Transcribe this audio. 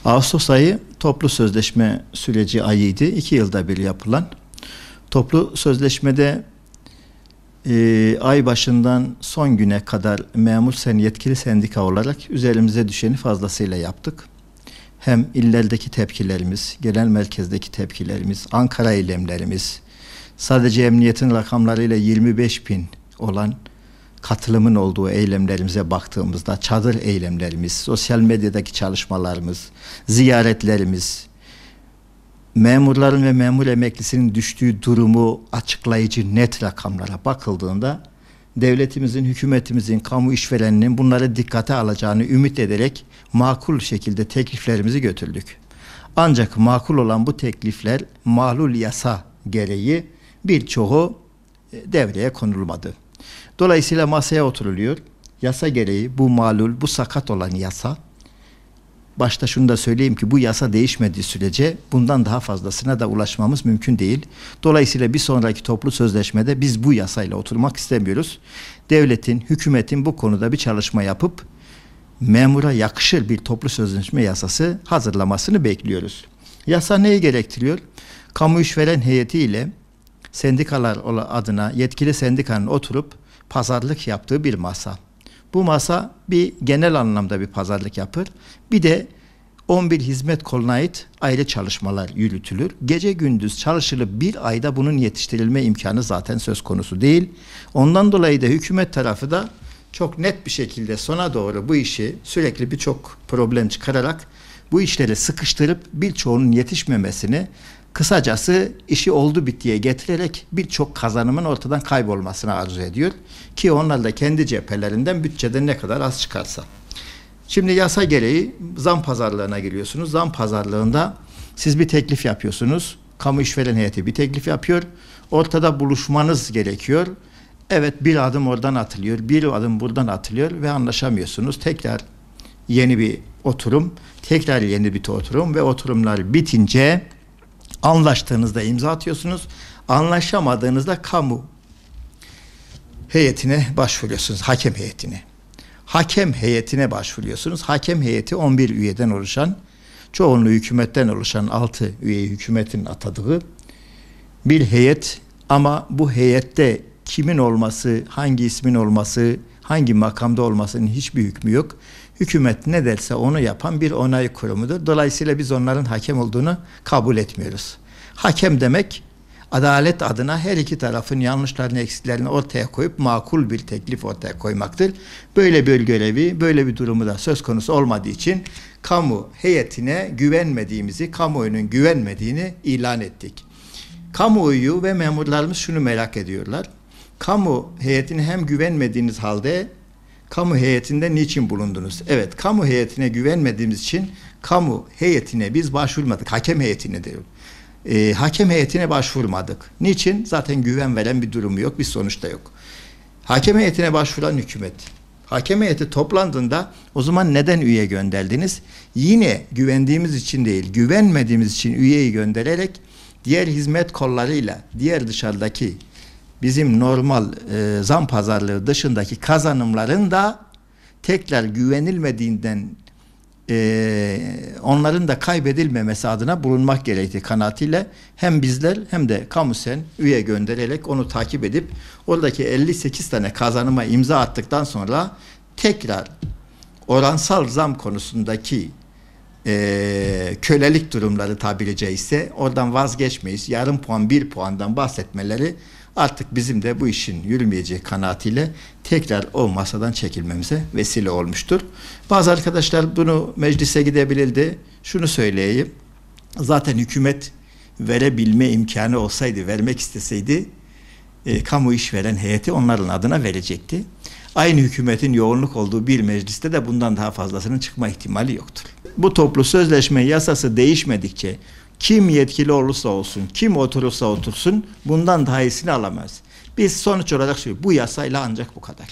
Ağustos ayı toplu sözleşme süreci ayıydı. 2 yılda bir yapılan. Toplu sözleşmede ay başından son güne kadar yetkili sendika olarak üzerimize düşeni fazlasıyla yaptık. Hem illerdeki tepkilerimiz, genel merkezdeki tepkilerimiz, Ankara eylemlerimiz, sadece emniyetin rakamlarıyla 25.000 olan katılımın olduğu eylemlerimize baktığımızda çadır eylemlerimiz, sosyal medyadaki çalışmalarımız, ziyaretlerimiz, memurların ve memur emeklisinin düştüğü durumu açıklayıcı net rakamlara bakıldığında devletimizin, hükümetimizin, kamu işvereninin bunları dikkate alacağını ümit ederek makul şekilde tekliflerimizi götürdük. Ancak makul olan bu teklifler malul yasa gereği birçoğu devreye konulmadı. Dolayısıyla masaya oturuluyor. Yasa gereği bu malul, bu sakat olan yasa, başta şunu da söyleyeyim ki bu yasa değişmediği sürece bundan daha fazlasına da ulaşmamız mümkün değil. Dolayısıyla bir sonraki toplu sözleşmede biz bu yasayla oturmak istemiyoruz. Devletin, hükümetin bu konuda bir çalışma yapıp memura yakışır bir toplu sözleşme yasası hazırlamasını bekliyoruz. Yasa neyi gerektiriyor? Kamu işveren heyeti ile sendikalar adına yetkili sendikanın oturup pazarlık yaptığı bir masa. Bu masa bir genel anlamda bir pazarlık yapar. Bir de 11 hizmet koluna ait ayrı çalışmalar yürütülür. Gece gündüz çalışılıp bir ayda bunun yetiştirilme imkanı zaten söz konusu değil. Ondan dolayı da hükümet tarafı da çok net bir şekilde sona doğru bu işi sürekli birçok problem çıkararak bu işleri sıkıştırıp birçoğunun yetişmemesini, kısacası işi oldu bittiye getirerek birçok kazanımın ortadan kaybolmasını arzu ediyor. Ki onlar da kendi cephelerinden bütçeden ne kadar az çıkarsa. Şimdi yasa gereği zam pazarlığına giriyorsunuz. Zam pazarlığında siz bir teklif yapıyorsunuz. Kamu işveren heyeti bir teklif yapıyor. Ortada buluşmanız gerekiyor. Evet, bir adım oradan atılıyor, bir adım buradan atılıyor ve anlaşamıyorsunuz. Tekrar yeni bir oturum, tekrar yeni bir oturum ve oturumlar bitince anlaştığınızda imza atıyorsunuz. Anlaşamadığınızda kamu heyetine başvuruyorsunuz, hakem heyetine. Hakem heyetine başvuruyorsunuz. Hakem heyeti 11 üyeden oluşan, çoğunluğu hükümetten oluşan 6 üyeyi hükümetin atadığı bir heyet, ama bu heyette kimin olması, hangi ismin olması, hangi makamda olmasının hiçbir hükmü yok. Hükümet ne derse onu yapan bir onay kurumudur. Dolayısıyla biz onların hakem olduğunu kabul etmiyoruz. Hakem demek, adalet adına her iki tarafın yanlışlarını, eksiklerini ortaya koyup makul bir teklif ortaya koymaktır. Böyle bir görevi, böyle bir durumu da söz konusu olmadığı için kamu heyetine güvenmediğimizi, kamuoyunun güvenmediğini ilan ettik. Kamuoyu ve memurlarımız şunu merak ediyorlar. Kamu heyetine hem güvenmediğiniz halde kamu heyetinde niçin bulundunuz? Evet, kamu heyetine güvenmediğimiz için kamu heyetine biz başvurmadık. Hakem heyetine diyorum. Hakem heyetine başvurmadık. Niçin? Zaten güven veren bir durumu yok, bir sonuçta yok. Hakem heyetine başvuran hükümet. Hakem heyeti toplandığında o zaman neden üye gönderdiniz? Yine güvendiğimiz için değil, güvenmediğimiz için üyeyi göndererek diğer hizmet kollarıyla, diğer dışarıdaki bizim normal zam pazarlığı dışındaki kazanımların da tekrar güvenilmediğinden onların da kaybedilmemesi adına bulunmak gerektiği kanaatiyle hem bizler hem de kamusen üye göndererek onu takip edip oradaki 58 tane kazanıma imza attıktan sonra tekrar oransal zam konusundaki kölelik durumları tabiri caizse oradan vazgeçmeyiz. Yarım puan, 1 puandan bahsetmeleri artık bizim de bu işin yürümeyeceği kanaatiyle tekrar o masadan çekilmemize vesile olmuştur. Bazı arkadaşlar bunu meclise gidebilirdi. Şunu söyleyeyim. Zaten hükümet verebilme imkanı olsaydı, vermek isteseydi kamu işveren heyeti onların adına verecekti. Aynı hükümetin yoğunluk olduğu bir mecliste de bundan daha fazlasının çıkma ihtimali yoktur. Bu toplu sözleşme yasası değişmedikçe kim yetkili olursa olsun, kim oturursa otursun bundan daha iyisini alamaz. Biz sonuç olarak bu yasayla ancak bu kadar.